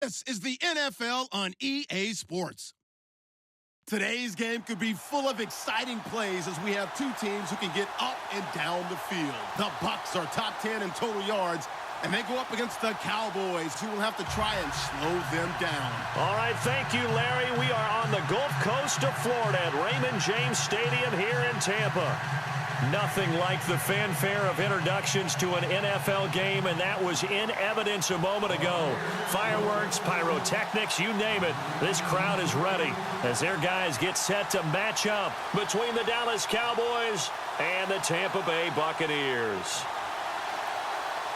This is the NFL on EA Sports. Today's game could be full of exciting plays as we have two teams who can get up and down the field. The Bucs are top 10 in total yards, and they go up against the Cowboys, who will have to try and slow them down. All right, thank you, Larry. We are on the Gulf Coast of Florida at Raymond James Stadium here in Tampa. Nothing like the fanfare of introductions to an NFL game, and that was in evidence a moment ago. Fireworks, pyrotechnics, you name it. This crowd is ready as their guys get set to match up between the Dallas Cowboys and the Tampa Bay Buccaneers.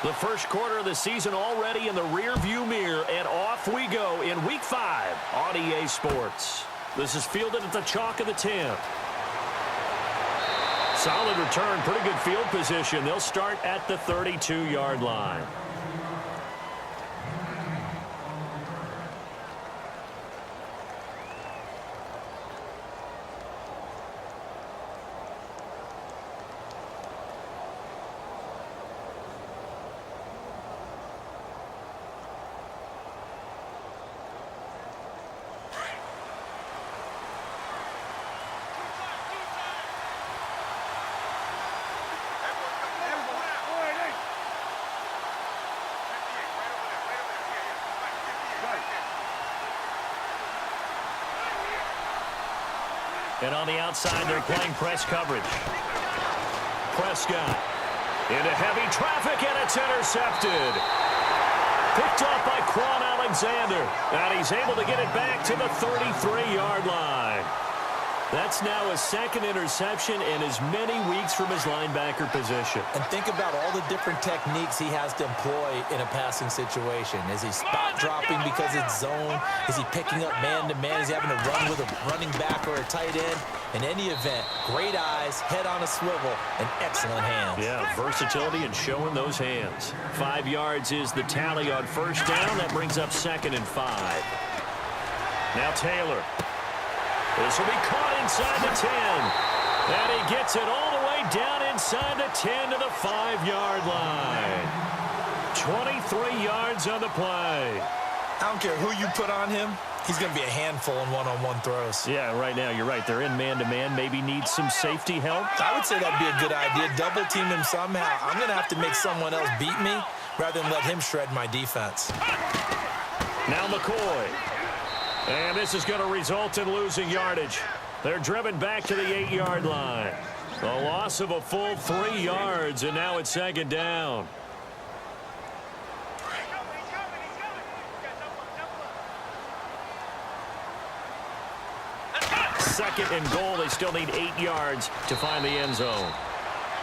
The first quarter of the season already in the rearview mirror, and off we go in Week 5 on EA Sports. This is fielded at the chalk of the 10. Solid return, pretty good field position. They'll start at the 32-yard line. And on the outside, they're playing press coverage. Prescott into heavy traffic, and it's intercepted. Picked off by Quan Alexander. And he's able to get it back to the 33-yard line. That's now his second interception in as many weeks from his linebacker position. And think about all the different techniques he has to employ in a passing situation. Is he spot dropping because it's zone? Is he picking up man-to-man? Is he having to run with a running back or a tight end? In any event, great eyes, head on a swivel, and excellent hands. Yeah, versatility and showing those hands. 5 yards is the tally on first down. That brings up 2nd and 5. Now Taylor. This will be caught inside the 10. And he gets it all the way down inside the 10 to the 5-yard line. 23 yards on the play. I don't care who you put on him. He's going to be a handful in one-on-one throws. Yeah, right now, you're right. They're in man-to-man. Maybe need some safety help. I would say that'd be a good idea. Double team him somehow. I'm going to have to make someone else beat me rather than let him shred my defense. Now McCoy. And this is going to result in losing yardage. They're driven back to the 8-yard line. A loss of a full 3 yards, and now it's 2nd down. Second and goal. They still need 8 yards to find the end zone.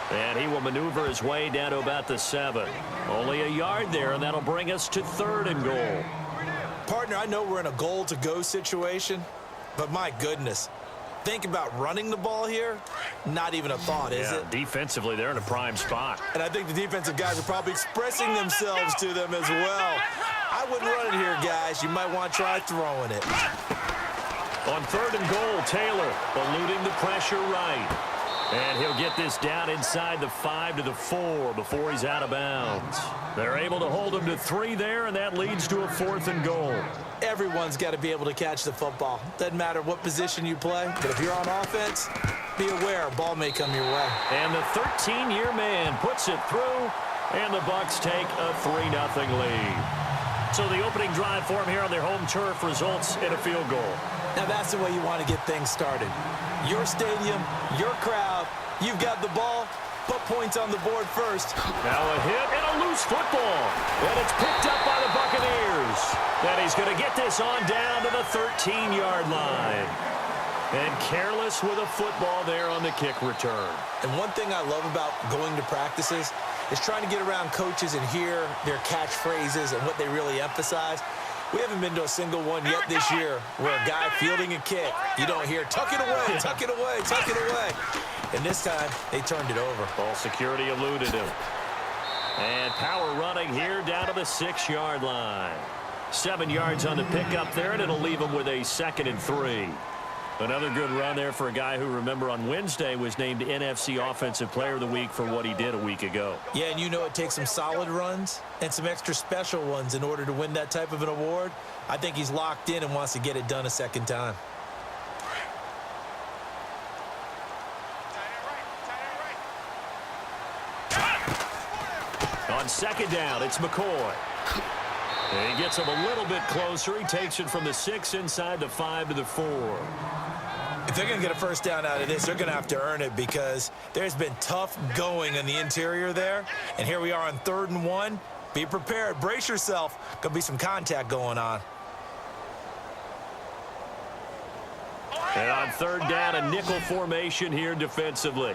And he will maneuver his way down to about the 7. Only a yard there, and that'll bring us to 3rd and goal. Partner, I know we're in a goal-to-go situation, but my goodness, think about running the ball here. Not even a thought, is it? Defensively, they're in a prime spot. And I think the defensive guys are probably expressing themselves to them as well. I wouldn't run it here, guys. You might want to try throwing it. On 3rd and goal, Taylor eluding the pressure right. And he'll get this down inside the 5 to the 4 before he's out of bounds. They're able to hold him to 3 there, and that leads to a 4th and goal. Everyone's got to be able to catch the football. Doesn't matter what position you play, but if you're on offense, be aware a ball may come your way. And the 13-year man puts it through, and the Bucs take a 3-0 lead. So the opening drive for him here on their home turf results in a field goal. Now that's the way you want to get things started. Your stadium, your crowd, you've got the ball, put points on the board first. Now a hit and a loose football. And it's picked up by the Buccaneers. And he's going to get this on down to the 13-yard line. And careless with a football there on the kick return. And one thing I love about going to practices is trying to get around coaches and hear their catchphrases and what they really emphasize. We haven't been to a single one yet this year where a guy fielding a kick, you don't hear, tuck it away, tuck it away, tuck it away. And this time, they turned it over. Ball security eluded him. And power running here down to the 6-yard line. 7 yards on the pickup there, and it'll leave him with a 2nd and 3. Another good run there for a guy who, remember, on Wednesday was named NFC Offensive Player of the Week for what he did a week ago. Yeah, and you know it takes some solid runs and some extra special ones in order to win that type of an award. I think he's locked in and wants to get it done a second time. On second down, it's McCoy. And he gets him a little bit closer. He takes it from the 6 inside the 5 to the 4. If they're going to get a first down out of this, they're going to have to earn it because there's been tough going in the interior there. And here we are on 3rd and 1. Be prepared. Brace yourself. Going to be some contact going on. And on 3rd down, a nickel formation here defensively.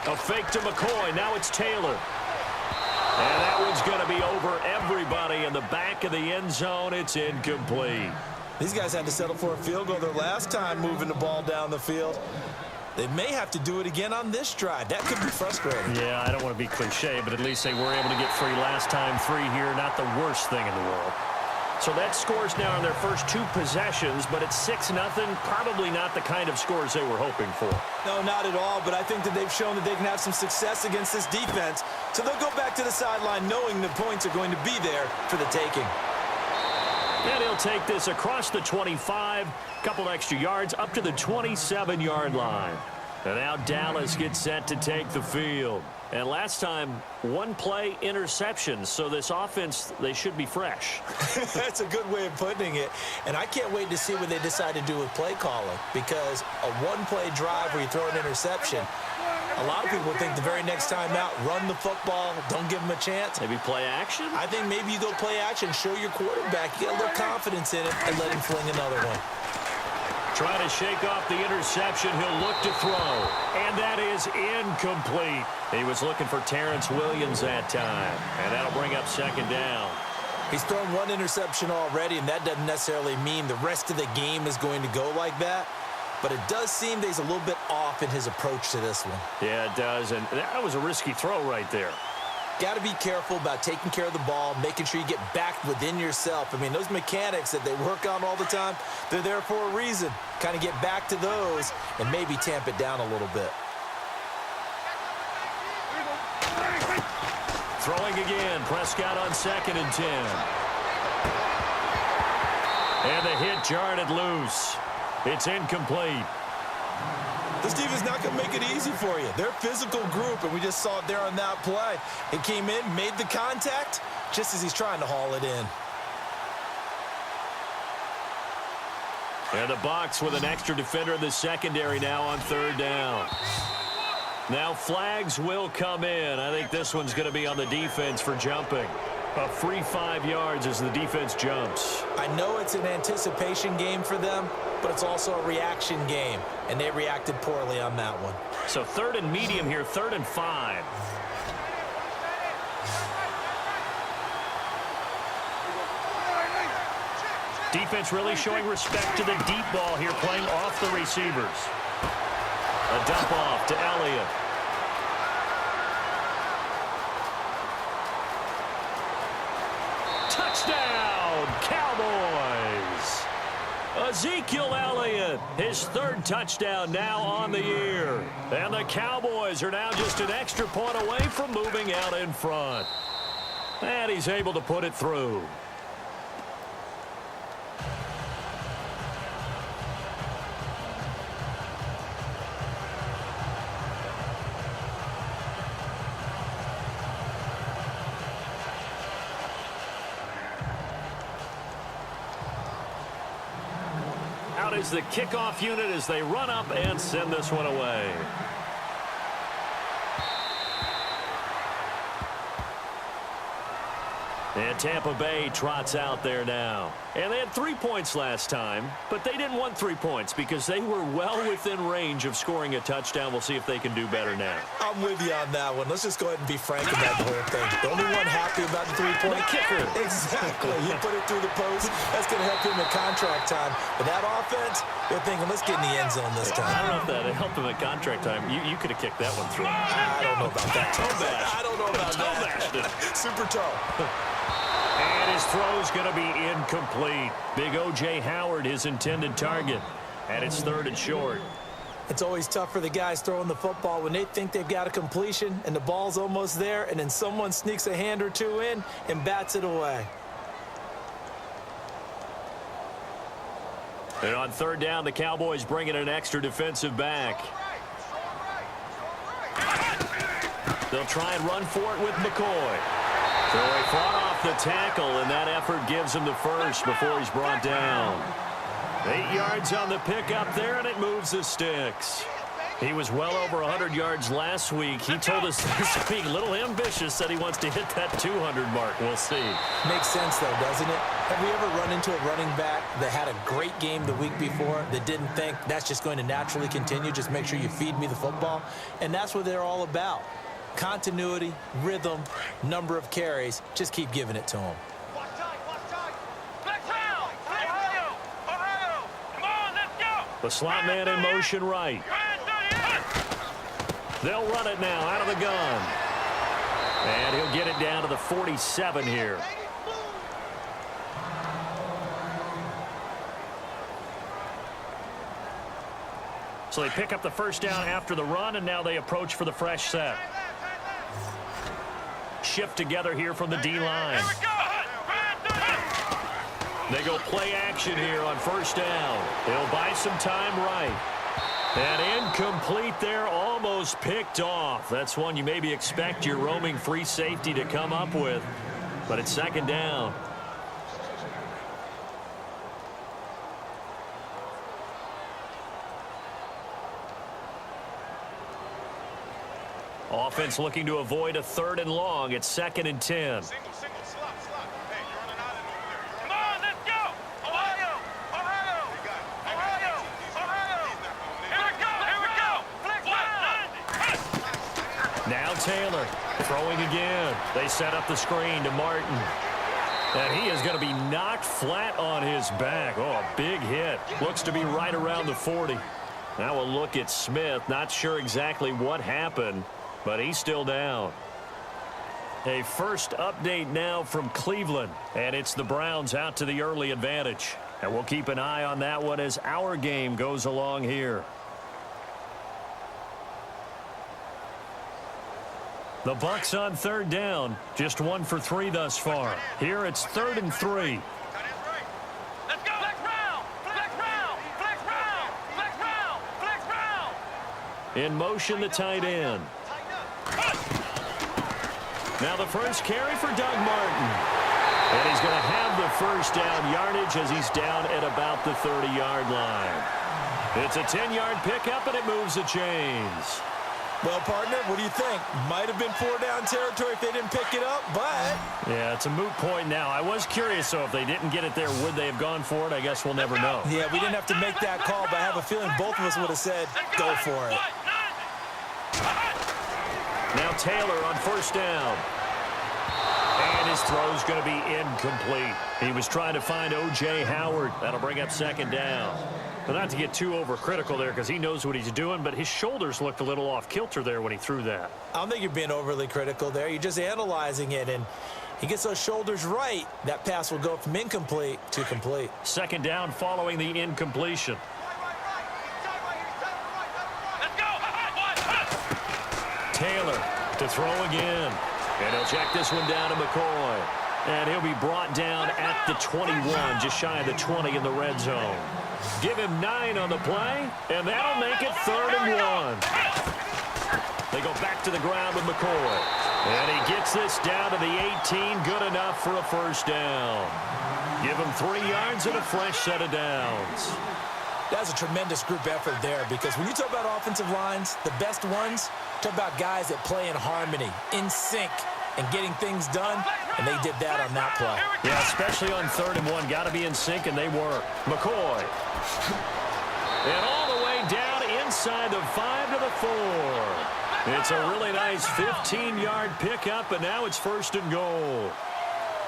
A fake to McCoy. Now it's Taylor. And that one's going to be over everybody in the back of the end zone. It's incomplete. These guys had to settle for a field goal their last time moving the ball down the field. They may have to do it again on this drive. That could be frustrating. Yeah, I don't want to be cliche, but at least they were able to get free last time. 3 here, not the worst thing in the world. So that scores now on their first 2 possessions, but it's 6-0. Probably not the kind of scores they were hoping for. No, not at all, but I think that they've shown that they can have some success against this defense. So they'll go back to the sideline knowing the points are going to be there for the taking. And he'll take this across the 25, couple extra yards, up to the 27-yard line. And now Dallas gets set to take the field. And last time, 1 play interception. So this offense, they should be fresh. That's a good way of putting it. And I can't wait to see what they decide to do with play calling. Because a 1-play drive where you throw an interception, a lot of people think the very next time out, run the football, don't give them a chance. Maybe play action? I think maybe you go play action, show your quarterback, you get a little confidence in it, and let him fling another one. Trying to shake off the interception. He'll look to throw. And that is incomplete. He was looking for Terrence Williams that time. And that'll bring up 2nd down. He's thrown 1 interception already, and that doesn't necessarily mean the rest of the game is going to go like that. But it does seem that he's a little bit off in his approach to this one. Yeah, it does. And that was a risky throw right there. Got to be careful about taking care of the ball, making sure you get back within yourself. I mean, those mechanics that they work on all the time, they're there for a reason. Kind of get back to those and maybe tamp it down a little bit. Throwing again. Prescott on 2nd and 10. And the hit jarred it loose. It's incomplete. This defense is not going to make it easy for you. They're a physical group, and we just saw it there on that play. It came in, made the contact, just as he's trying to haul it in. And the Bucs with an extra defender in the secondary now on 3rd down. Now flags will come in. I think this one's going to be on the defense for jumping. A free 5 yards as the defense jumps. I know it's an anticipation game for them, but it's also a reaction game, and they reacted poorly on that one. So 3rd and medium here, 3rd and 5. Defense really showing respect to the deep ball here, playing off the receivers. A dump off to Elliott. Touchdown, Cowboys! Ezekiel Elliott, his 3rd touchdown now on the year. And the Cowboys are now just an extra point away from moving out in front. And he's able to put it through. Out is the kickoff unit as they run up and send this one away. And Tampa Bay trots out there now. And they had 3 points last time, but they didn't want 3 points because they were well within range of scoring a touchdown. We'll see if they can do better now. I'm with you on that one. Let's just go ahead and be frank about the whole thing. The only one happy about the 3-point kicker. Exactly. He put it through the post. That's going to help him at contract time. But that offense, they're thinking, let's get in the end zone this time. I don't know if that helped him at contract time. You could have kicked that one through. I don't know about that. Toe bash. I don't know about that. Super tall. And his throw's going to be incomplete. Big O.J. Howard, his intended target. And it's 3rd and short. It's always tough for the guys throwing the football when they think they've got a completion and the ball's almost there, and then someone sneaks a hand or two in and bats it away. And on 3rd down, the Cowboys bring in an extra defensive back. They'll try and run for it with McCoy. So he fought off the tackle, and that effort gives him the first before he's brought down. 8 yards on the pickup there, and it moves the sticks. He was well over 100 yards last week. He told us this week, a little ambitious, said he wants to hit that 200 mark. We'll see. Makes sense, though, doesn't it? Have we ever run into a running back that had a great game the week before that didn't think that's just going to naturally continue? Just make sure you feed me the football. And that's what they're all about. Continuity, rhythm, number of carries. Just keep giving it to them. The slot man in motion right. They'll run it now out of the gun. And he'll get it down to the 47 here. So they pick up the first down after the run, and now they approach for the fresh set. Shift together here from the D-line. They go play action here on 1st down. They'll buy some time right. And incomplete there, almost picked off. That's one you maybe expect your roaming free safety to come up with. But it's 2nd down. Offense looking to avoid a 3rd and long. It's 2nd and 10. Now Taylor throwing again. They set up the screen to Martin. And he is going to be knocked flat on his back. Oh, a big hit. Looks to be right around the 40. Now a look at Smith. Not sure exactly what happened, but he's still down. A first update now from Cleveland. And it's the Browns out to the early advantage. And we'll keep an eye on that one as our game goes along here. The Bucs on 3rd down. Just 1 for 3 thus far. Here it's 3rd and 3. Let's go. Flex round. Flex round. Flex round. Flex round. Flex round. In motion, the tight end. Now the first carry for Doug Martin. And he's going to have the first down yardage as he's down at about the 30-yard line. It's a 10-yard pickup, and it moves the chains. Well, partner, what do you think? Might have been 4-down territory if they didn't pick it up, but... Yeah, it's a moot point now. I was curious, so if they didn't get it there, would they have gone for it? I guess we'll never know. Yeah, we didn't have to make that call, but I have a feeling both of us would have said, go for it. Now Taylor on 1st down. And his throw's going to be incomplete. He was trying to find O.J. Howard. That'll bring up 2nd down. But not to get too overcritical there because he knows what he's doing, but his shoulders looked a little off kilter there when he threw that. I don't think you're being overly critical there. You're just analyzing it, and he gets those shoulders right. That pass will go from incomplete to complete. 2nd down following the incompletion. Taylor to throw again. And he'll check this one down to McCoy. And he'll be brought down at the 21, just shy of the 20 in the red zone. Give him 9 on the play, and that'll make it 3rd and 1. They go back to the ground with McCoy. And he gets this down to the 18, good enough for a first down. Give him 3 yards and a fresh set of downs. That's a tremendous group effort there because when you talk about offensive lines, the best ones, talk about guys that play in harmony, in sync, and getting things done, and they did that on that play. Yeah, especially on 3rd and 1. Got to be in sync, and they were. McCoy. And all the way down inside the 5 to the 4. It's a really nice 15-yard pickup, and now it's 1st and goal.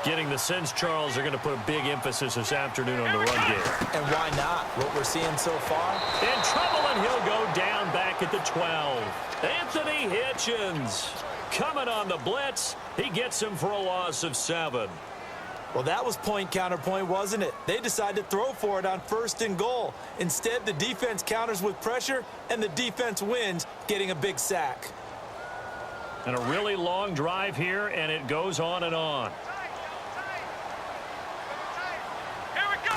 Getting the sense, Charles, they're going to put a big emphasis this afternoon on the run game. And why not? What we're seeing so far. In trouble, and he'll go down back at the 12. Anthony Hitchens coming on the blitz. He gets him for a loss of 7. Well, that was point counterpoint, wasn't it? They decided to throw for it on 1st and goal. Instead, the defense counters with pressure, and the defense wins, getting a big sack. And a really long drive here, and it goes on and on. Here we go.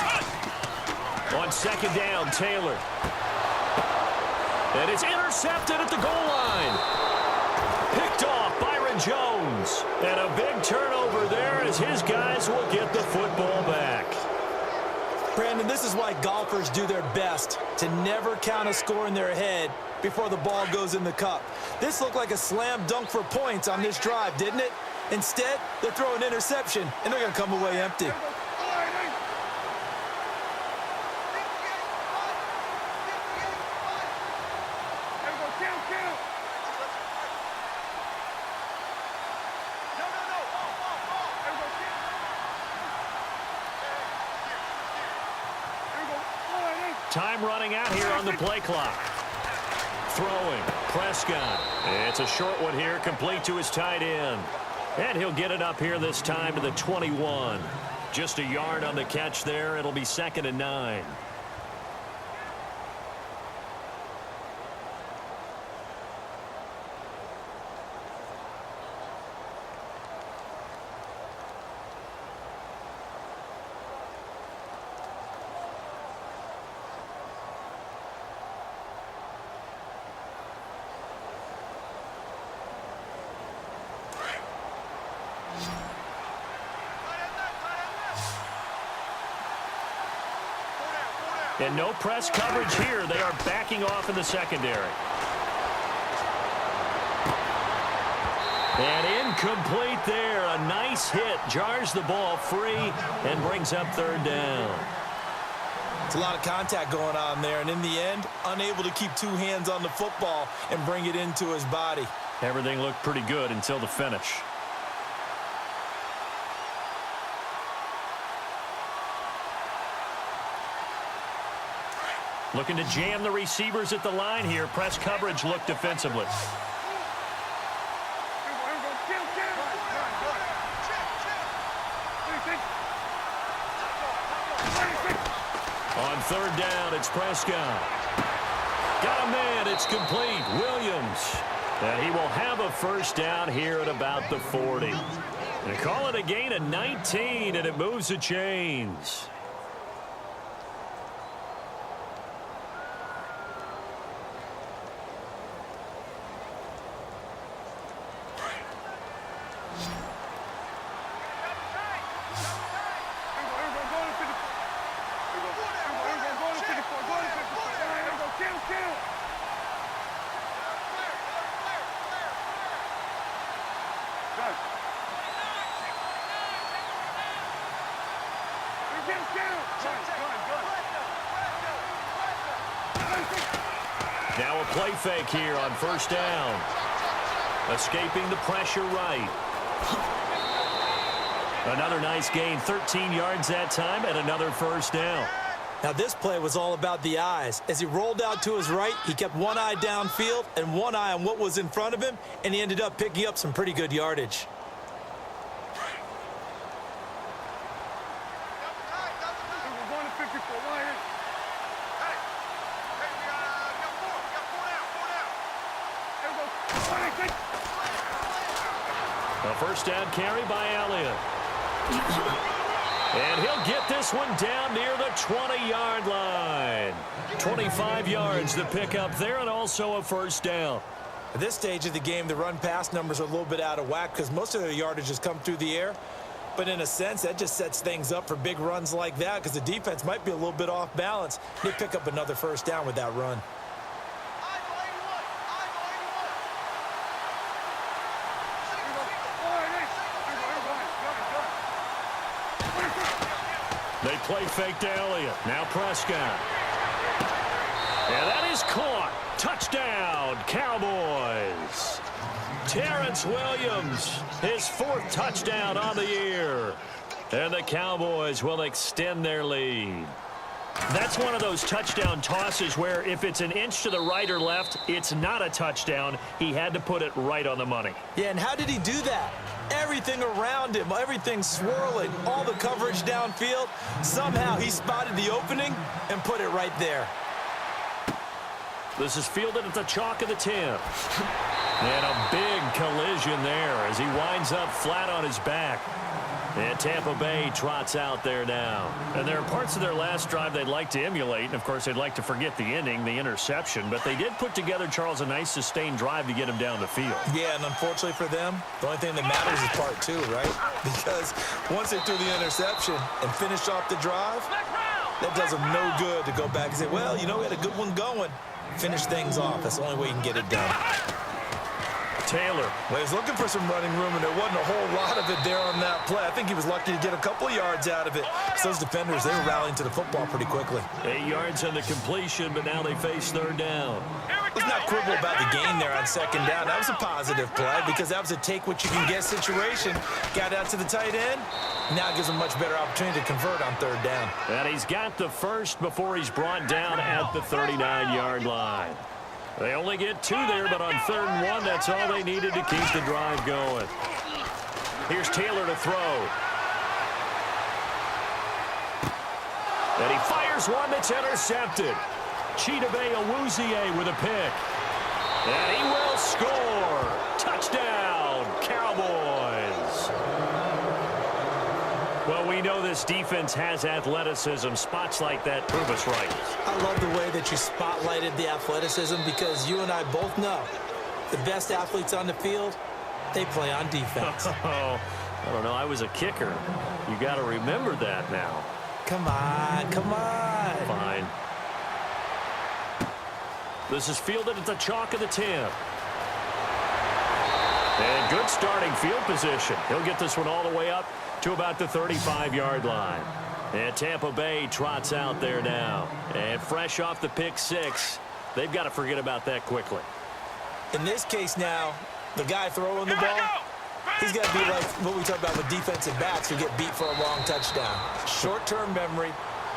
On 2nd down, Taylor. And it's intercepted at the goal line. Picked off Byron Jones. And a big turnover there as his guys will get the football back. Brandon, this is why golfers do their best to never count a score in their head before the ball goes in the cup. This looked like a slam dunk for points on this drive, didn't it? Instead, they throw an interception, and they're going to come away empty. Time running out here on the play clock. Throwing, Prescott. It's a short one here, complete to his tight end. And he'll get it up here this time to the 21. Just a yard on the catch there. It'll be 2nd and 9. And no press coverage here. They are backing off in the secondary. And incomplete there. A nice hit. Jars the ball free and brings up 3rd down. It's a lot of contact going on there, and in the end, unable to keep 2 hands on the football and bring it into his body. Everything looked pretty good until the finish. Looking to jam the receivers at the line here. Press coverage looked defensively. On 3rd down, it's Prescott. Got a man, it's complete. Williams. And he will have a 1st down here at about the 40. They call it a gain of 19, and it moves the chains. Now a play fake here on 1st down. Escaping the pressure right. Another nice gain, 13 yards that time, and another 1st down. Now this play was all about the eyes. As he rolled out to his right, he kept one eye downfield and one eye on what was in front of him, and he ended up picking up some pretty good yardage. A 1st down carry by Elliott. And he'll get this one down near the 20-yard line. 25 yards to pick up there, and also a 1st down. At this stage of the game, the run-pass numbers are a little bit out of whack because most of their yardage has come through the air. But in a sense, that just sets things up for big runs like that because the defense might be a little bit off balance. They pick up another 1st down with that run. They play fake to Elliott. Now Prescott. And that is caught. Touchdown, Cowboys. Terrence Williams, his 4th touchdown on the year. And the Cowboys will extend their lead. That's one of those touchdown tosses where if it's an inch to the right or left, it's not a touchdown. He had to put it right on the money. Yeah, and how did he do that? Everything around him, everything swirling, all the coverage downfield. Somehow he spotted the opening and put it right there. This is fielded at the chalk of the 10. And a big collision there as he winds up flat on his back. And Tampa Bay trots out there now. And there are parts of their last drive they'd like to emulate. And, of course, they'd like to forget the ending, the interception. But they did put together, Charles, a nice sustained drive to get him down the field. Yeah, and unfortunately for them, the only thing that matters is part two, right? Because once they threw the interception and finished off the drive, that does them no good to go back and say, well, you know, we had a good one going. Finish things off. That's the only way you can get it done. Taylor. Well, he was looking for some running room, and there wasn't a whole lot of it there on that play. I think he was lucky to get a couple of yards out of it. So those defenders, they were rallying to the football pretty quickly. 8 yards on the completion, but now they face third down. Let's not quibble about the gain there on second down. That was a positive play because that was a take-what-you-can-get situation. Got out to the tight end. Now it gives him a much better opportunity to convert on third down. And he's got the first before he's brought down at the 39-yard line. They only get 2 there, but on 3rd and 1, that's all they needed to keep the drive going. Here's Taylor to throw. And he fires one that's intercepted. Chidobe Awuzie with a pick. And he will score. Touchdown, Cowboys. Well, we know this defense has athleticism. Spots like that prove us right. I love the way that you spotlighted the athleticism because you and I both know the best athletes on the field, they play on defense. Oh, I don't know. I was a kicker. You got to remember that now. Come on, come on. Fine. This is fielded at the chalk of the 10. And good starting field position. He'll get this one all the way up to about the 35-yard line. And Tampa Bay trots out there now. And fresh off the pick 6, they've got to forget about that quickly. In this case now, the guy throwing the ball, he's got to be like what we talk about with defensive backs who get beat for a long touchdown. Short-term memory,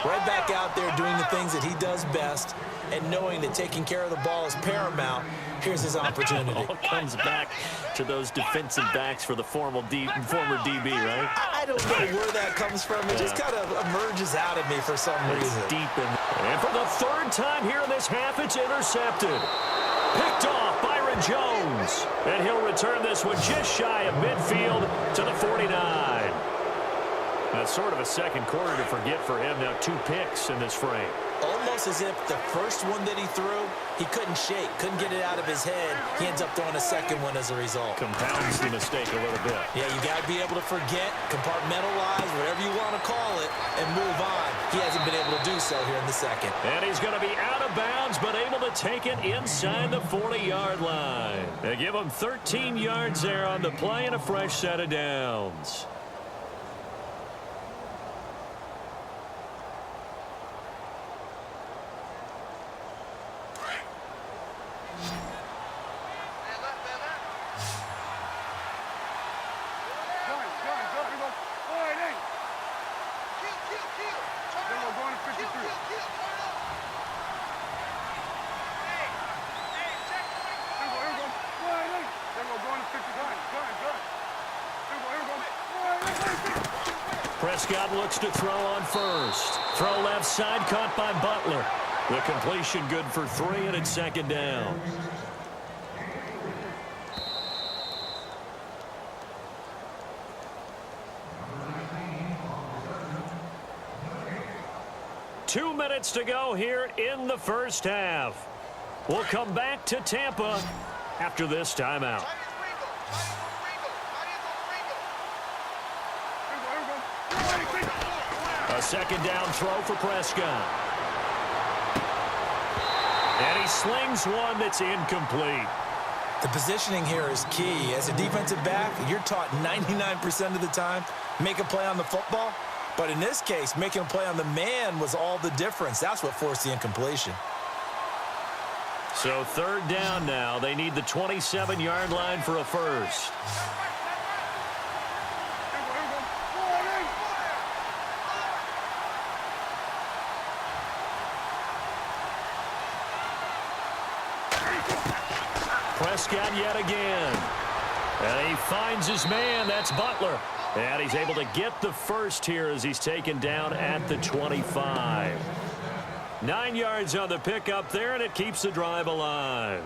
right back out there doing the things that he does best, and knowing that taking care of the ball is paramount. Here's his opportunity. All comes back to those defensive backs for the former DB, right? I don't know where that comes from. It just kind of emerges out of me for some reason. Deep in. And for the 3rd time here in this half, it's intercepted. Picked off Byron Jones. And he'll return this one just shy of midfield to the 49. That's sort of a second quarter to forget for him. Now 2 picks in this frame. Almost as if the first one that he threw, he couldn't shake, couldn't get it out of his head. He ends up throwing a second one as a result. Compounds the mistake a little bit. Yeah, you got to be able to forget, compartmentalize, whatever you want to call it, and move on. He hasn't been able to do so here in the second. And he's going to be out of bounds, but able to take it inside the 40-yard line. They give him 13 yards there on the play and a fresh set of downs. Prescott looks to throw on first. Throw left side, caught by Butler. The completion good for 3, and it's 2nd down. Two minutes to go here in the first half. We'll come back to Tampa after this timeout. A 2nd down throw for Prescott. And he slings one that's incomplete. The positioning here is key. As a defensive back, you're taught 99% of the time, make a play on the football. But in this case, making a play on the man was all the difference. That's what forced the incompletion. So 3rd down now. They need the 27-yard line for a first. Prescott yet again. And he finds his man. That's Butler. And he's able to get the first here as he's taken down at the 25. 9 yards on the pickup there, and it keeps the drive alive.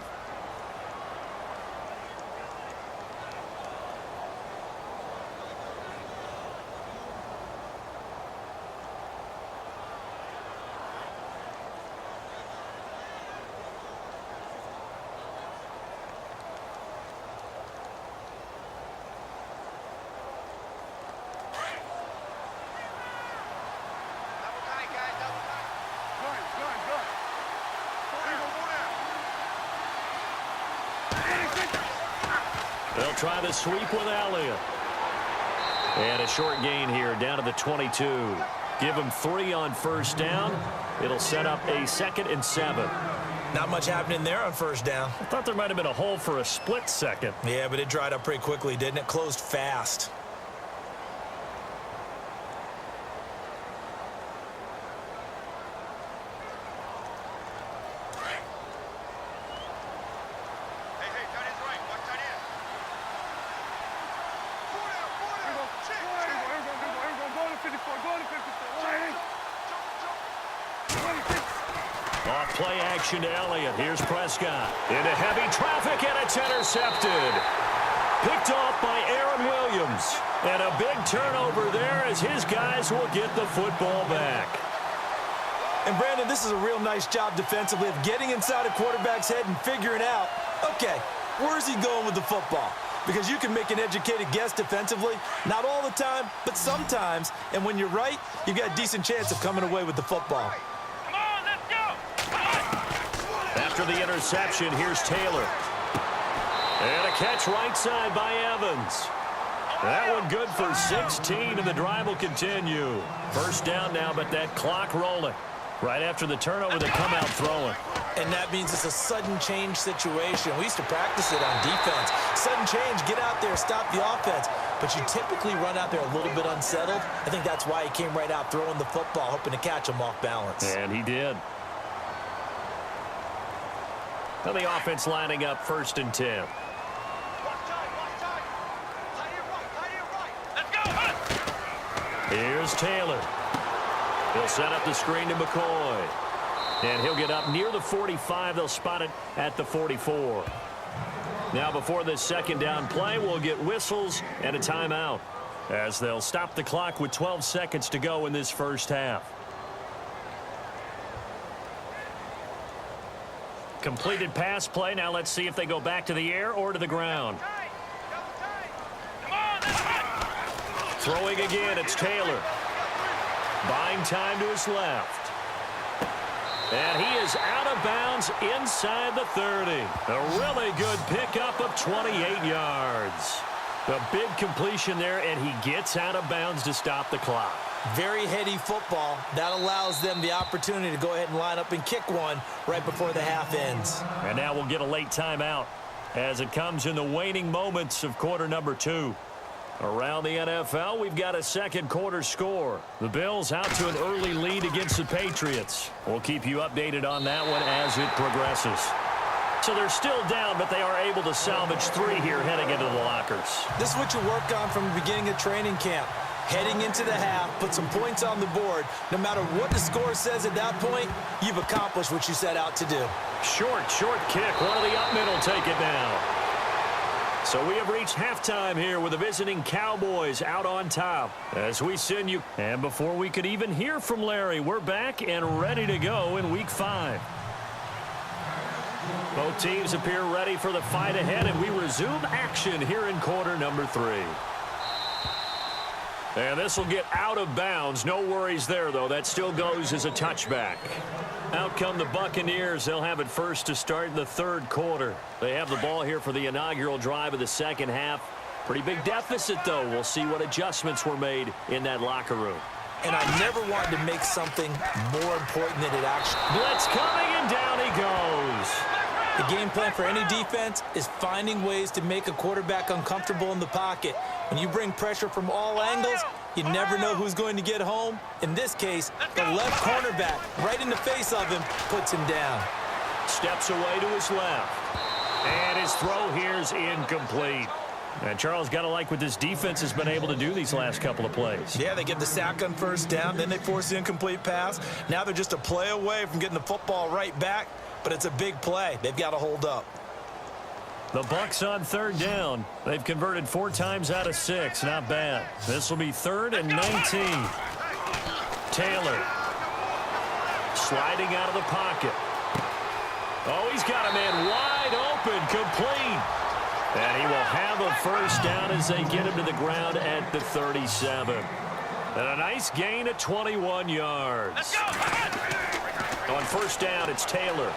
They'll try the sweep with Elliott. And a short gain here down to the 22. Give him 3 on first down. It'll set up a 2nd and 7. Not much happening there on first down. I thought there might have been a hole for a split second. Yeah, but it dried up pretty quickly, didn't it? Closed fast. Off play action to Elliott. Here's Prescott. Into heavy traffic, and it's intercepted. Picked off by Aaron Williams. And a big turnover there as his guys will get the football back. And, Brandon, this is a real nice job defensively of getting inside a quarterback's head and figuring out, okay, where's he going with the football? Because you can make an educated guess defensively. Not all the time, but sometimes. And when you're right, you've got a decent chance of coming away with the football. Come on, let's go. After the interception, here's Taylor. And a catch right side by Evans. That one good for 16, and the drive will continue. First down now, but that clock rolling. Right after the turnover, they come out throwing. And that means it's a sudden change situation. We used to practice it on defense. Sudden change, get out there, stop the offense. But you typically run out there a little bit unsettled. I think that's why he came right out throwing the football, hoping to catch him off balance. And he did. Now the offense lining up 1st and 10. Let's go. Here's Taylor. He'll set up the screen to McCoy. And he'll get up near the 45. They'll spot it at the 44. Now before this second down play, we'll get whistles and a timeout as they'll stop the clock with 12 seconds to go in this first half. Completed pass play. Now let's see if they go back to the air or to the ground. Come on, let's go. Throwing again, it's Taylor. Buying time to his left. And he is out of bounds inside the 30. A really good pickup of 28 yards. A big completion there, and he gets out of bounds to stop the clock. Very heady football. That allows them the opportunity to go ahead and line up and kick one right before the half ends. And now we'll get a late timeout as it comes in the waning moments of quarter number 2. Around the NFL, we've got a second quarter score. The Bills out to an early lead against the Patriots. We'll keep you updated on that one as it progresses. So they're still down, but they are able to salvage 3 here heading into the lockers. This is what you work on from the beginning of training camp. Heading into the half, put some points on the board. No matter what the score says at that point, you've accomplished what you set out to do. Short kick. One of the up middle take it down. So we have reached halftime here with the visiting Cowboys out on top as we send you. And before we could even hear from Larry, we're back and ready to go in Week 5. Both teams appear ready for the fight ahead, and we resume action here in quarter number 3. And this will get out of bounds. No worries there, though. That still goes as a touchback. Out come the Buccaneers. They'll have it first to start in the 3rd quarter. They have the ball here for the inaugural drive of the second half. Pretty big deficit, though. We'll see what adjustments were made in that locker room. And I never wanted to make something more important than it actually. Blitz coming, and down he goes. The game plan for any defense is finding ways to make a quarterback uncomfortable in the pocket. When you bring pressure from all angles, you never know who's going to get home. In this case, the left cornerback, right in the face of him, puts him down. Steps away to his left. And his throw here is incomplete. And Charles, got to like what this defense has been able to do these last couple of plays. Yeah, they get the sack on first down, then they force the incomplete pass. Now they're just a play away from getting the football right back, but it's a big play. They've got to hold up. The Bucks on third down. They've converted 4 times out of 6. Not bad. This will be 3rd and 19. Taylor sliding out of the pocket. Oh, he's got a man wide open, complete. And he will have a first down as they get him to the ground at the 37. And a nice gain of 21 yards. Let's go. On first down, it's Taylor.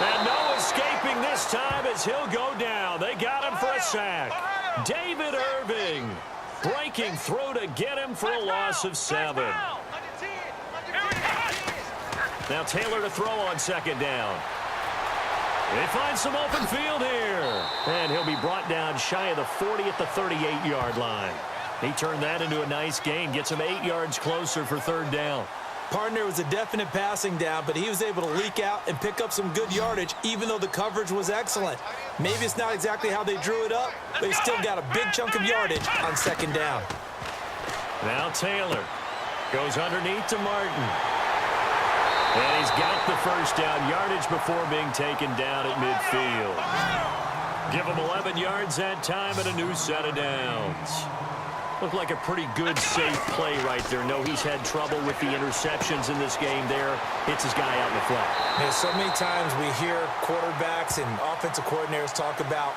And no escaping this time as he'll go down. They got him for a sack. David Irving breaking through to get him for a loss of 7. Now Taylor to throw on second down. They find some open field here. And he'll be brought down shy of the 40 at the 38-yard line. He turned that into a nice gain. Gets him 8 yards closer for third down. Partner was a definite passing down, but he was able to leak out and pick up some good yardage, even though the coverage was excellent. Maybe it's not exactly how they drew it up, but he still got a big chunk of yardage on second down. Now Taylor goes underneath to Martin. And he's got the first down yardage before being taken down at midfield. Give him 11 yards that time and a new set of downs. Looked like a pretty good, safe play right there. No, he's had trouble with the interceptions in this game there. Hits his guy out in the flat. Yeah, so many times we hear quarterbacks and offensive coordinators talk about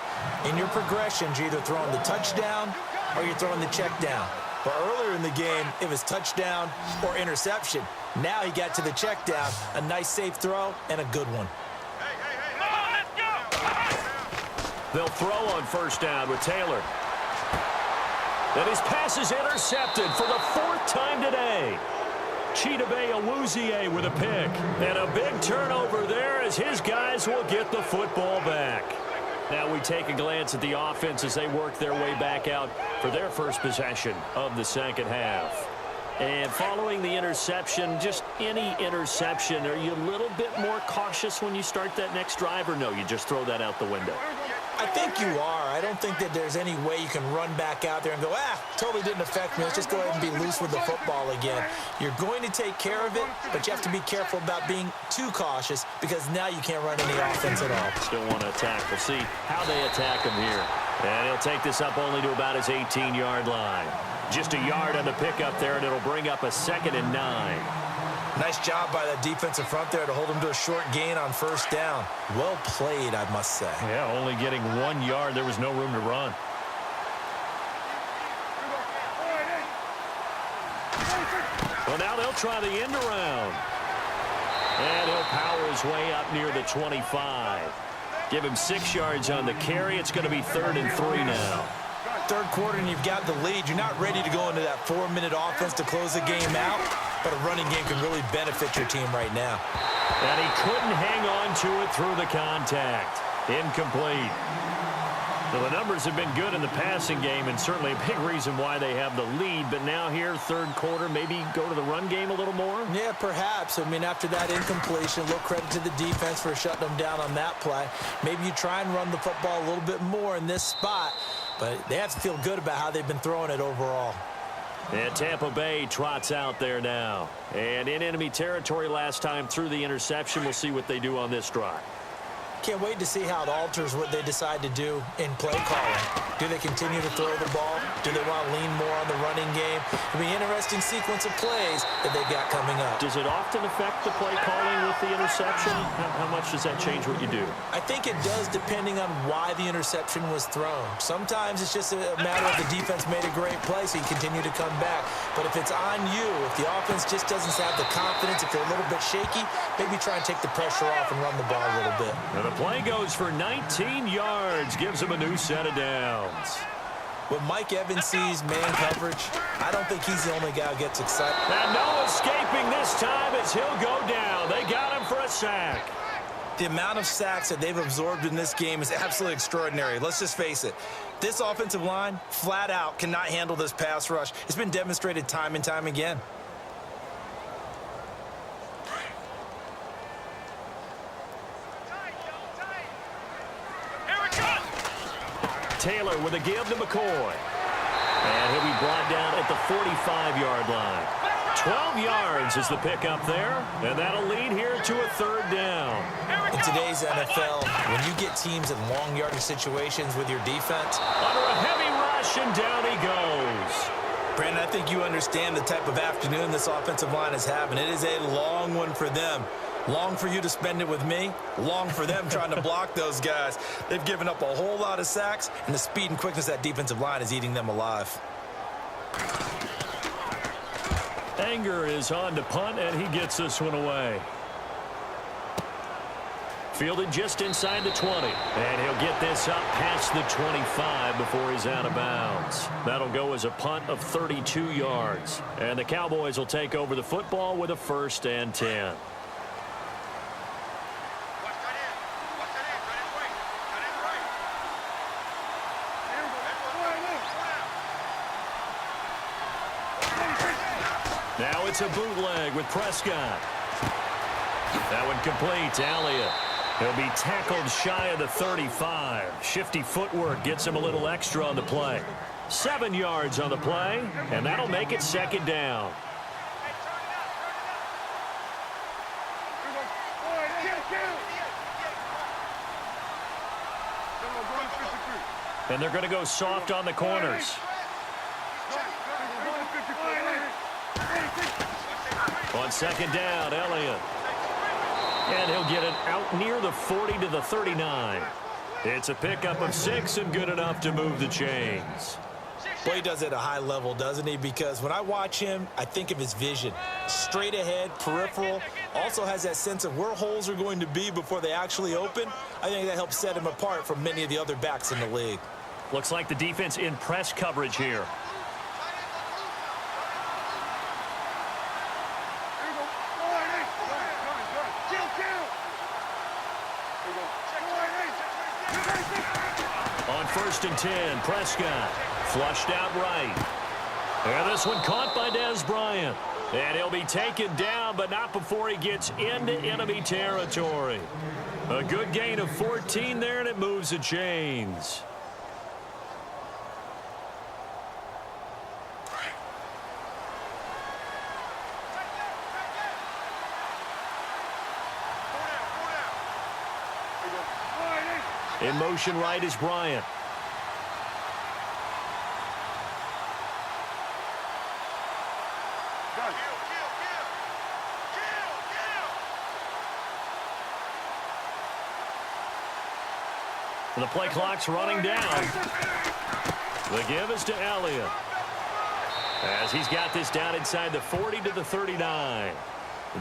in your progressions, you're either throwing the touchdown or you're throwing the check down. But earlier in the game, it was touchdown or interception. Now he got to the check down, a nice safe throw, and a good one. They'll throw on first down with Taylor. And his pass is intercepted for the 4th time today. Chidobe Awuzie with a pick. And a big turnover there as his guys will get the football back. Now we take a glance at the offense as they work their way back out for their first possession of the second half. And following the interception, just any interception, are you a little bit more cautious when you start that next drive, or no, you just throw that out the window? I think you are. I don't think that there's any way you can run back out there and go, totally didn't affect me. Let's just go ahead and be loose with the football again. You're going to take care of it, but you have to be careful about being too cautious because now you can't run any offense at all. Still want to attack. We'll see how they attack him here. And he'll take this up only to about his 18-yard line. Just a yard on the pickup there, and it'll bring up a 2nd and 9. Nice job by the defensive front there to hold him to a short gain on first down. Well played, I must say. Yeah, only getting 1 yard. There was no room to run. Well, now they'll try the end around. And he'll power his way up near the 25. Give him 6 yards on the carry. It's going to be 3rd and 3 now. Third quarter and you've got the lead. You're not ready to go into that 4-minute offense to close the game out, but a running game can really benefit your team right now. And he couldn't hang on to it through the contact. Incomplete. Well, the numbers have been good in the passing game and certainly a big reason why they have the lead. But now here, third quarter, maybe go to the run game a little more? Yeah, perhaps. I mean, after that incompletion, a little credit to the defense for shutting them down on that play. Maybe you try and run the football a little bit more in this spot. But they have to feel good about how they've been throwing it overall. And Tampa Bay trots out there now. And in enemy territory last time through the interception. We'll see what they do on this drive. Can't wait to see how it alters what they decide to do in play calling. Do they continue to throw the ball? Do they want to lean more on the running game? It'll be an interesting sequence of plays that they've got coming up. Does it often affect the play calling with the interception? How much does that change what you do? I think it does depending on why the interception was thrown. Sometimes it's just a matter of the defense made a great play, so you continue to come back. But if it's on you, if the offense just doesn't have the confidence, if they're a little bit shaky, maybe try and take the pressure off and run the ball a little bit. Now the play goes for 19 yards, gives him a new set of downs. When Mike Evans sees man coverage, I don't think he's the only guy who gets excited. And no escaping this time as he'll go down. They got him for a sack. The amount of sacks that they've absorbed in this game is absolutely extraordinary. Let's just face it. This offensive line, flat out, cannot handle this pass rush. It's been demonstrated time and time again. Taylor with a give to McCoy. And he'll be brought down at the 45-yard line. 12 yards is the pickup there, and that'll lead here to a third down. In today's NFL, when you get teams in long yardage situations with your defense, under a heavy rush, and down he goes. Brandon, I think you understand the type of afternoon this offensive line is having. It is a long one for them. Long for you to spend it with me. Long for them trying to block those guys. They've given up a whole lot of sacks, and the speed and quickness of that defensive line is eating them alive. Anger is on to punt, and he gets this one away. Fielded just inside the 20. And he'll get this up past the 25 before he's out of bounds. That'll go as a punt of 32 yards. And the Cowboys will take over the football with a 1st and 10. Now it's a bootleg with Prescott. That one complete to Elliott. He'll be tackled shy of the 35. Shifty footwork gets him a little extra on the play. 7 yards on the play, and that'll make it 2nd down. And they're going to go soft on the corners. On 2nd down, Elliott. And he'll get it out near the 40 to the 39. It's a pickup of 6 and good enough to move the chains. Boy, he does it at a high level, doesn't he? Because when I watch him, I think of his vision. Straight ahead, peripheral. Also has that sense of where holes are going to be before they actually open. I think that helps set him apart from many of the other backs in the league. Looks like the defense in press coverage here. On 1st and 10, Prescott flushed out right. And this one caught by Dez Bryant. And he'll be taken down, but not before he gets into enemy territory. A good gain of 14 there, and it moves the chains. In motion right is Bryant. The play clock's running down. The give is to Elliott. As he's got this down inside the 40 to the 39.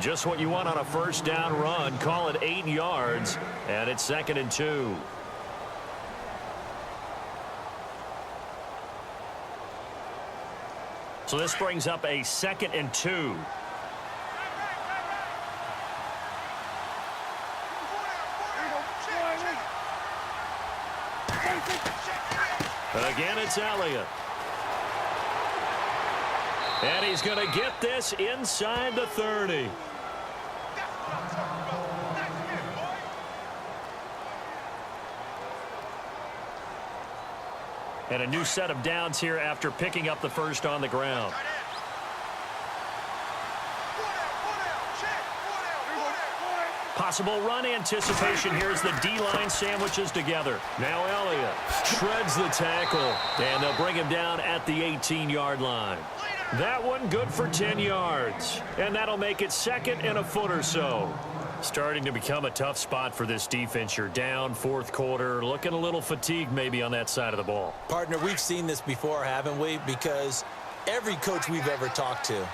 Just what you want on a 1st down run. Call it 8 yards, and it's 2nd and 2. So this brings up a 2nd and 2. Again, it's Elliott. And he's going to get this inside the 30. And a new set of downs here after picking up the 1st on the ground. Possible run anticipation here as the D-line sandwiches together. Now Elliott shreds the tackle, and they'll bring him down at the 18-yard line. That one good for 10 yards, and that'll make it 2nd and a foot or so. Starting to become a tough spot for this defense. You're down 4th quarter, looking a little fatigued maybe on that side of the ball. Partner, we've seen this before, haven't we? Because every coach we've ever talked to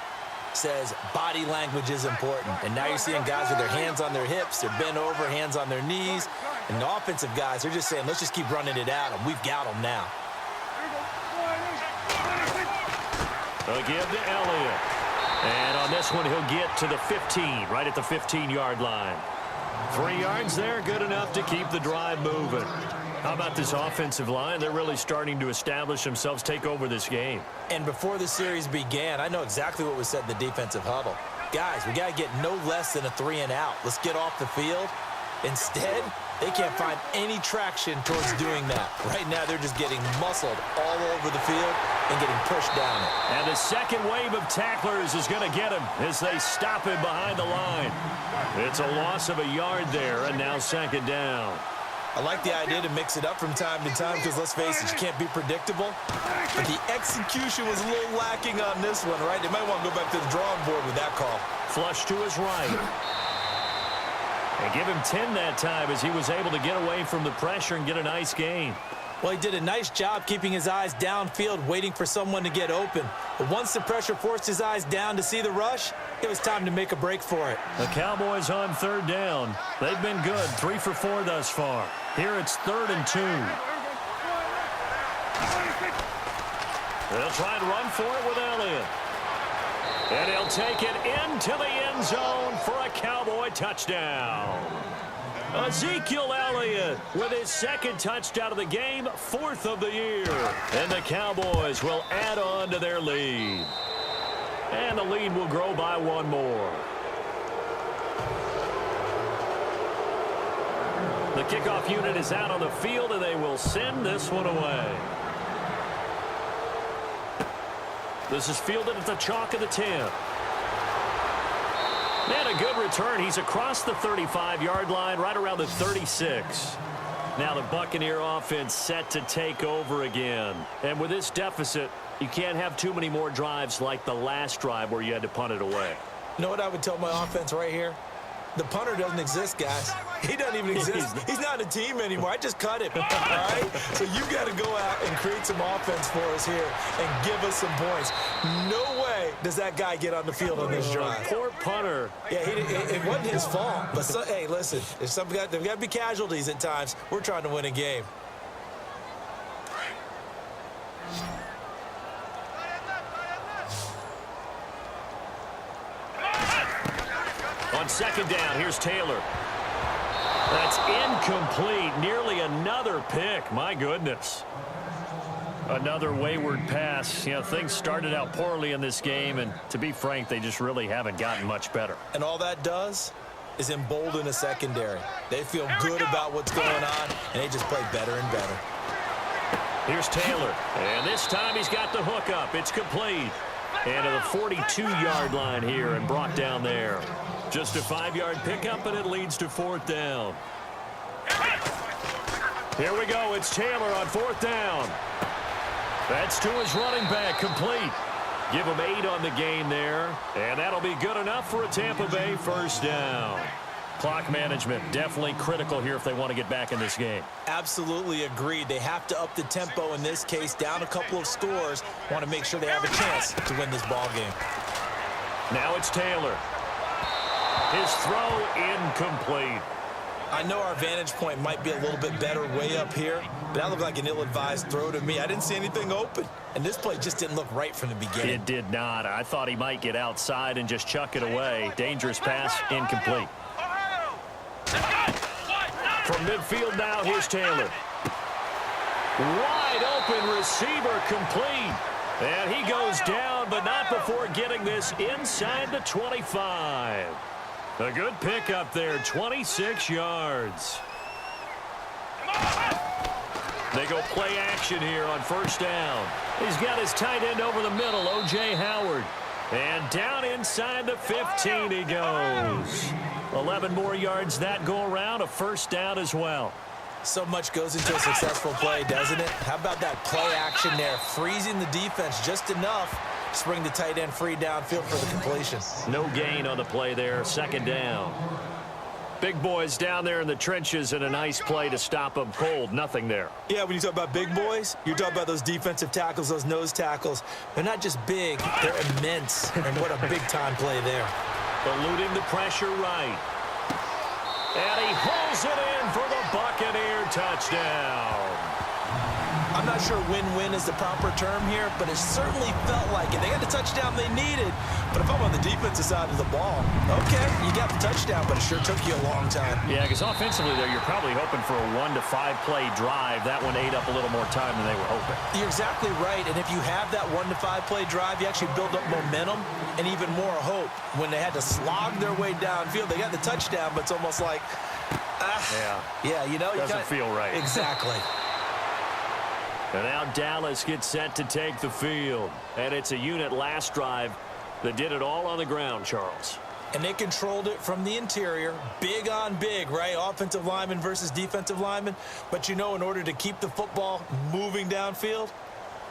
says body language is important. And now you're seeing guys with their hands on their hips, they're bent over, hands on their knees. And the offensive guys, they're just saying, let's just keep running it at them. We've got them now. A give to Elliott. And on this one, he'll get to the 15, right at the 15-yard line. 3 yards there, good enough to keep the drive moving. How about this offensive line? They're really starting to establish themselves, take over this game. And before the series began, I know exactly what was said in the defensive huddle. Guys, we got to get no less than a 3 and out. Let's get off the field. Instead, They can't find any traction towards doing that. Right now, they're just getting muscled all over the field and getting pushed down it. And the second wave of tacklers is going to get him as they stop him behind the line. It's a loss of a yard there, and now second down. I like the idea to mix it up from time to time because, let's face it, you can't be predictable. But the execution was a little lacking on this one, right? They might want to go back to the drawing board with that call. Flush to his right. And give him 10 that time as he was able to get away from the pressure and get a nice gain. Well, he did a nice job keeping his eyes downfield, waiting for someone to get open. But once the pressure forced his eyes down to see the rush, it was time to make a break for it. The Cowboys on third down. They've been good, 3 for 4 thus far. Here it's 3rd and 2. They'll try and run for it with Elliott. And he'll take it into the end zone for a Cowboy touchdown. Ezekiel Elliott with his second touchdown of the game, 4th of the year. And the Cowboys will add on to their lead. And the lead will grow by 1 more. The kickoff unit is out on the field, and they will send this one away. This is fielded at the chalk of the 10. And a good return. He's across the 35-yard line, right around the 36. Now the Buccaneer offense set to take over again. And with this deficit, you can't have too many more drives like the last drive where you had to punt it away. You know what I would tell my offense right here? The punter doesn't exist, guys. He doesn't even exist. He's not a team anymore. I just cut him, all right? So you got to go out and create some offense for us here and give us some points. No way does that guy get on the field on this drive. Poor punter. Yeah, it wasn't his fault. But, hey, listen, there's got to be casualties at times. We're trying to win a game. On second down, here's Taylor. That's incomplete. Nearly another pick. My goodness. Another wayward pass. You know, things started out poorly in this game, and to be frank, they just really haven't gotten much better. And all that does is embolden a secondary. They feel good about what's going on, and they just play better and better. Here's Taylor. And this time he's got the hook up. It's complete. And to the 42-yard line here and brought down there. Just a 5-yard pickup, and it leads to 4th down. Here we go. It's Taylor on 4th down. That's to his running back, complete. Give him 8 on the gain there, and that'll be good enough for a Tampa Bay first down. Clock management definitely critical here if they want to get back in this game. Absolutely agreed. They have to up the tempo in this case, down a couple of scores. Want to make sure they have a chance to win this ball game. Now it's Taylor. His throw incomplete. I know our vantage point might be a little bit better way up here, but that looked like an ill-advised throw to me. I didn't see anything open, and this play just didn't look right from the beginning. It did not. I thought he might get outside and just chuck it away. Dangerous pass, incomplete. From midfield now, here's Taylor. Wide open receiver, complete. And he goes down, but not before getting this inside the 25. A good pickup there, 26 yards. They go play action here on first down. He's got his tight end over the middle, O.J. Howard. And down inside the 15 he goes. 11 more yards that go around, a first down as well. So much goes into a successful play, doesn't it? How about that play action there, freezing the defense just enough to bring the tight end free downfield for the completion. No gain on the play there, second down. Big boys down there in the trenches and a nice play to stop them cold. Nothing there. Yeah, when you talk about big boys, you're talking about those defensive tackles, those nose tackles. They're not just big, they're immense. And what a big-time play there. Eluding the pressure right. And he pulls it in for the Buccaneer touchdown. I'm not sure win-win is the proper term here, but it certainly felt like it. They got the touchdown they needed, but if I'm on the defensive side of the ball, okay, you got the touchdown, but it sure took you a long time. Yeah, because offensively there, you're probably hoping for a 1 to 5 play drive. That one ate up a little more time than they were hoping. You're exactly right, and if you have that 1 to 5 play drive, you actually build up momentum and even more hope. When they had to slog their way downfield, they got the touchdown, but it's almost like, Yeah, you know. Doesn't feel right. Exactly. And now Dallas gets set to take the field. And it's a unit last drive that did it all on the ground, Charles. And they controlled it from the interior. Big on big, right? Offensive lineman versus defensive lineman. But, you know, in order to keep the football moving downfield,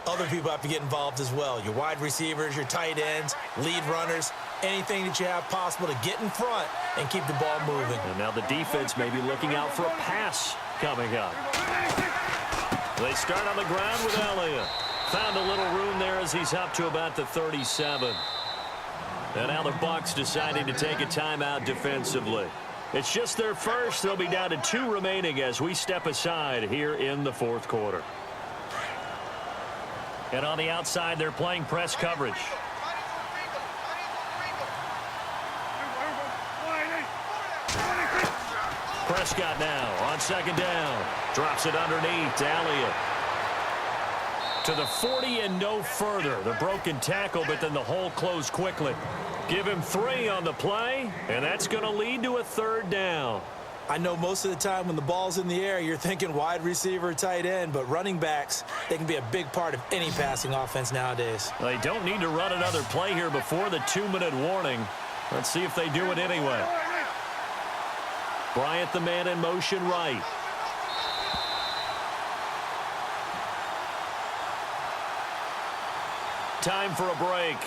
other people have to get involved as well. Your wide receivers, your tight ends, lead runners, anything that you have possible to get in front and keep the ball moving. And now the defense may be looking out for a pass coming up. They start on the ground with Elliott. Found a little room there as he's up to about the 37. And now the Bucs deciding to take a timeout defensively. It's just their first. They'll be down to 2 remaining as we step aside here in the fourth quarter. And on the outside, they're playing press coverage. Prescott now on second down. Drops it underneath to Elliott. To the 40 and no further. The broken tackle, but then the hole closed quickly. Give him 3 on the play, and that's going to lead to a third down. I know most of the time when the ball's in the air, you're thinking wide receiver, tight end, but running backs, they can be a big part of any passing offense nowadays. They don't need to run another play here before the 2-minute warning. Let's see if they do it anyway. Bryant, the man in motion right. Time for a break.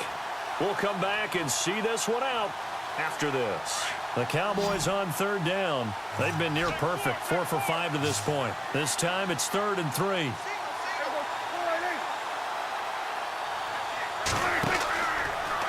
We'll come back and see this one out after this. The Cowboys on third down. They've been near perfect, 4 for 5 to this point. This time it's 3rd and 3.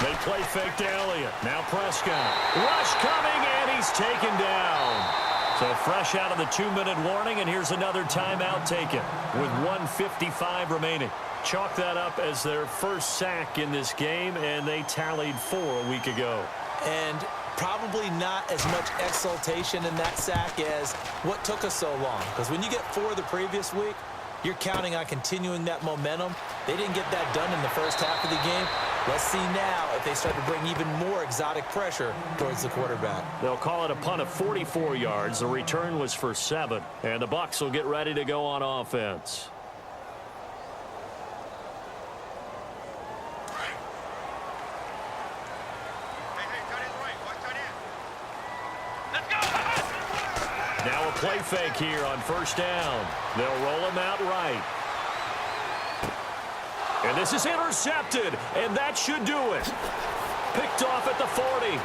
They play fake to Elliott. Now Prescott. Rush coming, and he's taken down. So fresh out of the 2-minute warning, and here's another timeout taken with 1:55 remaining. Chalk that up as their first sack in this game, and they tallied 4 a week ago. And probably not as much exultation in that sack as what took us so long. Because when you get 4 the previous week, you're counting on continuing that momentum. They didn't get that done in the first half of the game. Let's see now if they start to bring even more exotic pressure towards the quarterback. They'll call it a punt of 44 yards. The return was for 7. And the Bucs will get ready to go on offense. Now a play fake here on first down. They'll roll him out right. And this is intercepted, and that should do it. Picked off at the 40.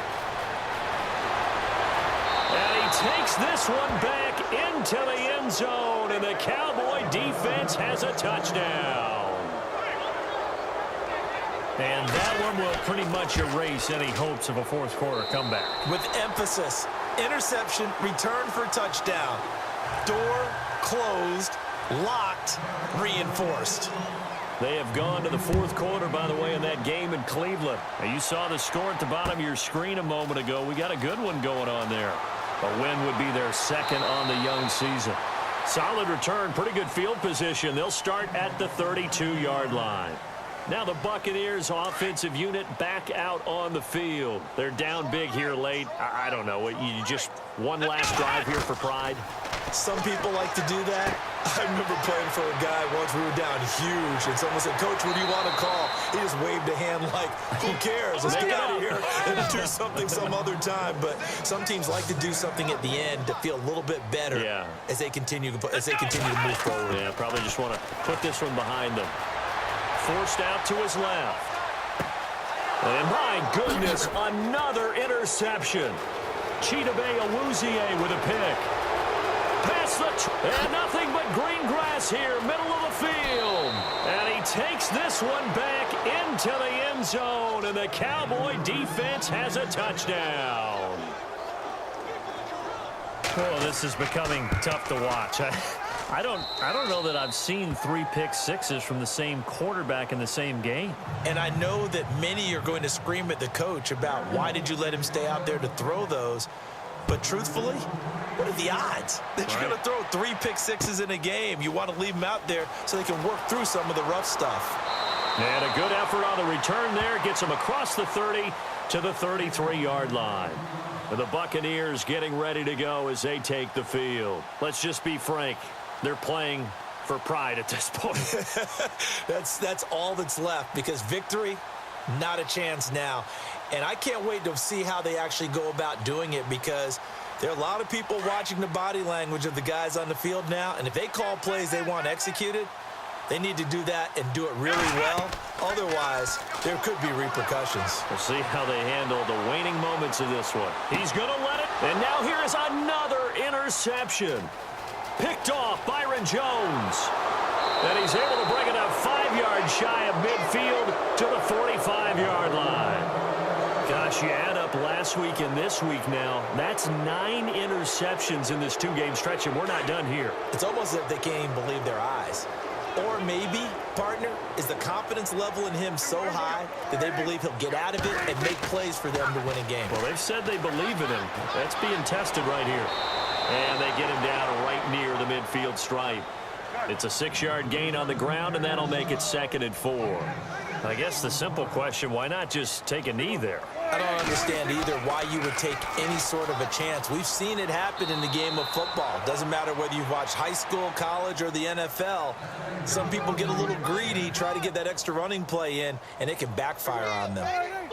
And he takes this one back into the end zone, and the Cowboy defense has a touchdown. And that one will pretty much erase any hopes of a fourth quarter comeback. With emphasis, interception, return for touchdown. Door closed, locked, reinforced. They have gone to the fourth quarter, by the way, in that game in Cleveland. Now, you saw the score at the bottom of your screen a moment ago. We got a good one going on there. A win would be their second on the young season. Solid return, pretty good field position. They'll start at the 32-yard line. Now the Buccaneers offensive unit back out on the field. They're down big here late. I don't know. You just one last drive here for pride. Some people like to do that. I remember playing for a guy once. We were down huge, and someone said, "Coach, what do you want to call?" He just waved a hand like, "Who cares? Let's get out of here and do something some other time." But some teams like to do something at the end to feel a little bit better as they continue to move forward. Yeah, probably just want to put this one behind them. Forced out to his left. And my goodness, another interception. Chidobe Awuzie with a pick. Past the and nothing but green grass here, middle of the field. And he takes this one back into the end zone, and the Cowboy defense has a touchdown. Oh, this is becoming tough to watch. I don't know that I've seen 3 pick-sixes from the same quarterback in the same game. And I know that many are going to scream at the coach about why did you let him stay out there to throw those. But truthfully, what are the odds that you're going to throw 3 pick-sixes in a game? You want to leave them out there so they can work through some of the rough stuff. And a good effort on the return there. Gets him across the 30 to the 33-yard line. The Buccaneers getting ready to go as they take the field. Let's just be frank. They're playing for pride at this point. That's all that's left, because victory, not a chance now. And I can't wait to see how they actually go about doing it, because there are a lot of people watching the body language of the guys on the field now, and if they call plays they want executed, they need to do that and do it really well. Otherwise, there could be repercussions. We'll see how they handle the waning moments of this one. He's going to let it. And now here is another interception. Picked off Byron Jones. And he's able to bring it up 5 yards shy of midfield to the 45-yard line. Gosh, you add up last week and this week now. That's 9 interceptions in this 2-game stretch, and we're not done here. It's almost as if they can't even believe their eyes. Or maybe, partner, is the confidence level in him so high that they believe he'll get out of it and make plays for them to win a game. Well, they've said they believe in him. That's being tested right here. And they get him down right near the midfield stripe. It's a 6-yard gain on the ground, and that'll make it 2nd and 4. I guess the simple question, why not just take a knee there? I don't understand either why you would take any sort of a chance. We've seen it happen in the game of football. Doesn't matter whether you've watched high school, college, or the NFL. Some people get a little greedy, try to get that extra running play in, and it can backfire on them.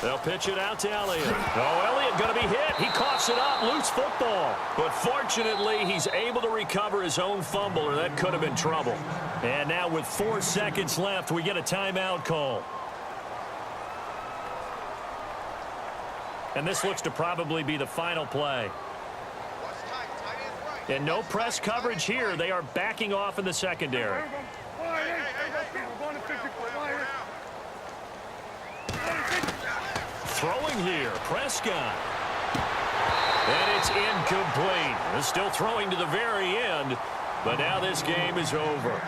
They'll pitch it out to Elliott. Oh, Elliott going to be hit. He coughs it up. Loose football. But fortunately, he's able to recover his own fumble, or that could have been trouble. And now with 4 seconds left, we get a timeout call. And this looks to probably be the final play. And no press coverage here. They are backing off in the secondary. Throwing here, Prescott. And it's incomplete. They're still throwing to the very end, but now this game is over.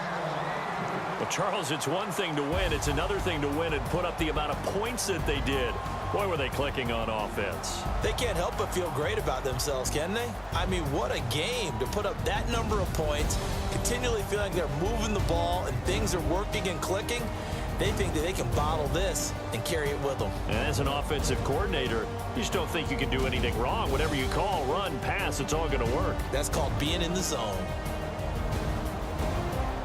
Well, Charles, it's one thing to win. It's another thing to win and put up the amount of points that they did. Boy, were they clicking on offense. They can't help but feel great about themselves, can they? I mean, what a game to put up that number of points, continually feeling they're moving the ball and things are working and clicking. They think that they can bottle this and carry it with them. And as an offensive coordinator, you just don't think you can do anything wrong. Whatever you call, run, pass, it's all going to work. That's called being in the zone.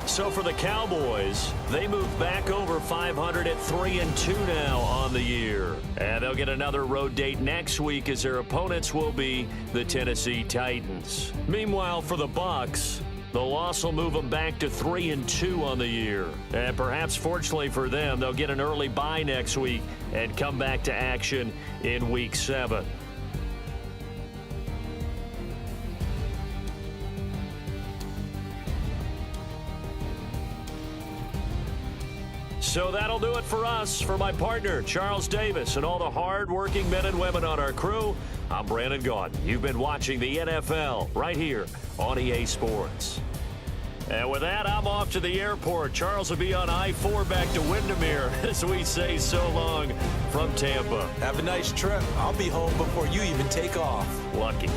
So for the Cowboys, they move back over 500 at 3-2 now on the year. And they'll get another road date next week as their opponents will be the Tennessee Titans. Meanwhile, for the Bucs, the loss will move them back to 3-2 on the year. And perhaps fortunately for them, they'll get an early bye next week and come back to action in Week 7. So that'll do it for us. For my partner, Charles Davis, and all the hard-working men and women on our crew, I'm Brandon Gaudin. You've been watching the NFL right here on EA Sports. And with that, I'm off to the airport. Charles will be on I-4 back to Windermere as we say so long from Tampa. Have a nice trip. I'll be home before you even take off. Lucky.